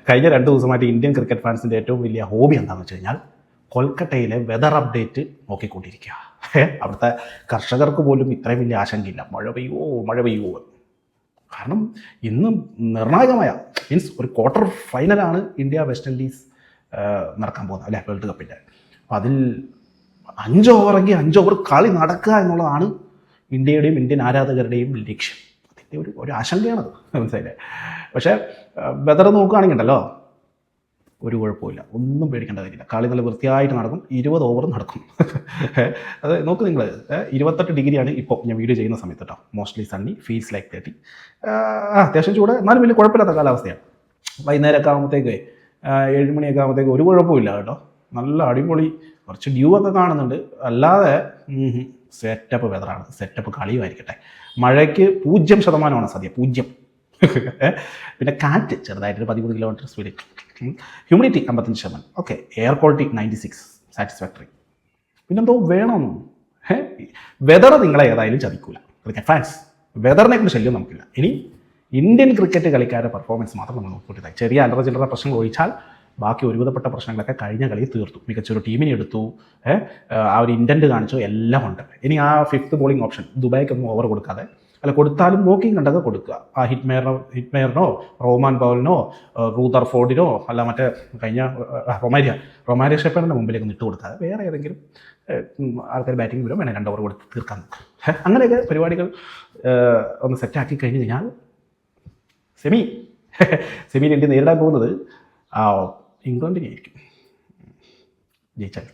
കഴിഞ്ഞ 2 ദിവസമായിട്ട് Indian cricket ഫാൻസിൻ്റെ ഏറ്റവും വലിയ ഹോബി എന്താണെന്ന് വെച്ച് കഴിഞ്ഞാൽ കൊൽക്കത്തയിലെ വെതർ അപ്ഡേറ്റ് നോക്കിക്കൊണ്ടിരിക്കുക. അവിടുത്തെ കർഷകർക്ക് പോലും ഇത്രയും വലിയ ആശങ്കയില്ല, മഴ പെയ്യുമോ. കാരണം ഇന്ന് നിർണായകമായ മീൻസ് ഒരു ക്വാർട്ടർ ഫൈനലാണ് ഇന്ത്യ വെസ്റ്റ് ഇൻഡീസ് നടക്കാൻ പോകുന്നത് അല്ലേ, വേൾഡ് കപ്പിൻ്റെ. അപ്പോൾ അതിൽ 5 ഓവറെങ്കിൽ 5 ഓവർ കളി നടക്കുക എന്നുള്ളതാണ് ഇന്ത്യയുടെയും ഇന്ത്യൻ ആരാധകരുടെയും ലക്ഷ്യം. അതിൻ്റെ ഒരു ആശങ്കയാണത്, മനസ്സിലായില്ലേ. പക്ഷേ വെതർ നോക്കുകയാണെങ്കിൽ ഉണ്ടല്ലോ ഒരു കുഴപ്പമില്ല, ഒന്നും പേടിക്കേണ്ട കാര്യമില്ല. കളി നല്ല വൃത്തിയായിട്ട് നടക്കും, 20 ഓവർ നടക്കും. അത് നോക്ക് നിങ്ങൾ, 28 ഡിഗ്രിയാണ് ഇപ്പോൾ ഞാൻ വീഡിയോ ചെയ്യുന്ന സമയത്ത് കേട്ടോ. Mostly Sunny, feels like 30. അത്യാവശ്യം ചൂട്, എന്നാലും വലിയ കുഴപ്പമില്ലാത്ത കാലാവസ്ഥയാണ്. വൈകുന്നേരമൊക്കെ ആകുമ്പോഴത്തേക്ക് 7 മണിയൊക്കെ ആകുമ്പോഴത്തേക്ക് ഒരു കുഴപ്പമില്ല കേട്ടോ, നല്ല അടിപൊളി. കുറച്ച് ഡ്യൂ ഒക്കെ കാണുന്നുണ്ട്, അല്ലാതെ സെറ്റപ്പ് വെതറാണ്, സെറ്റപ്പ് കളിയുമായിരിക്കട്ടെ. മഴയ്ക്ക് 0% സദ്യ, 0. പിന്നെ കാറ്റ് ചെറുതായിട്ടൊരു 13 കിലോമീറ്റർ സ്പീഡിൽ. Humidity 55%. Okay, air quality 96, satisfactory. പിന്നെന്തോ വേണം. വെതർ നിങ്ങളെ ഏതായാലും ചതിക്കൂല ക്രിക്കറ്റ് ഫാൻസ്. വെതറിനെ കൊണ്ട് ശല്യം നമുക്കില്ല. ഇനി ഇന്ത്യൻ ക്രിക്കറ്റ് കളിക്കാരുടെ പെർഫോമൻസ് മാത്രം നമ്മൾ നോക്കിയിട്ട് ചെറിയ അല്ലറ ചില്ലറ പ്രശ്നങ്ങൾ ഒഴിച്ചാൽ ബാക്കി ഒരുവിധപ്പെട്ട പ്രശ്നങ്ങളൊക്കെ കഴിഞ്ഞ കളിയിൽ തീർത്തു. മികച്ചൊരു ടീമിനെ എടുത്തു, ആ ഒരു ഇൻറ്റൻറ്റ് കാണിച്ചു, എല്ലാം ഉണ്ട്. ഇനി ആ 5th ബോളിംഗ് ഓപ്ഷൻ ദുബായ്ക്കൊന്നും ഓവർ കൊടുക്കാതെ, അല്ല കൊടുത്താലും നോക്കിയും കണ്ടൊക്കെ കൊടുക്കുക. ആ ഹിറ്റ്മെയറിനോ റോമാൻ പൗലിനോ റൂദർ ഫോർഡിനോ അല്ല മറ്റേ കഴിഞ്ഞ റൊമാരിയ ഷെപ്പറിൻ്റെ മുമ്പിലേക്ക് ഇട്ട് കൊടുക്കാതെ വേറെ ഏതെങ്കിലും ആൾക്കാർ ബാറ്റിംഗ് വരും വേണേൽ 2 ഓവർ കൊടുത്ത് തീർക്കാൻ നോക്കുക. അങ്ങനെയൊക്കെ പരിപാടികൾ ഒന്ന് സെറ്റാക്കി കഴിഞ്ഞ് കഴിഞ്ഞാൽ സെമിയിൽ ഇന്ത്യ നേരിടാൻ പോകുന്നത് ഇംഗ്ലണ്ടിനെ ആയിരിക്കും ജയിച്ചാൽ.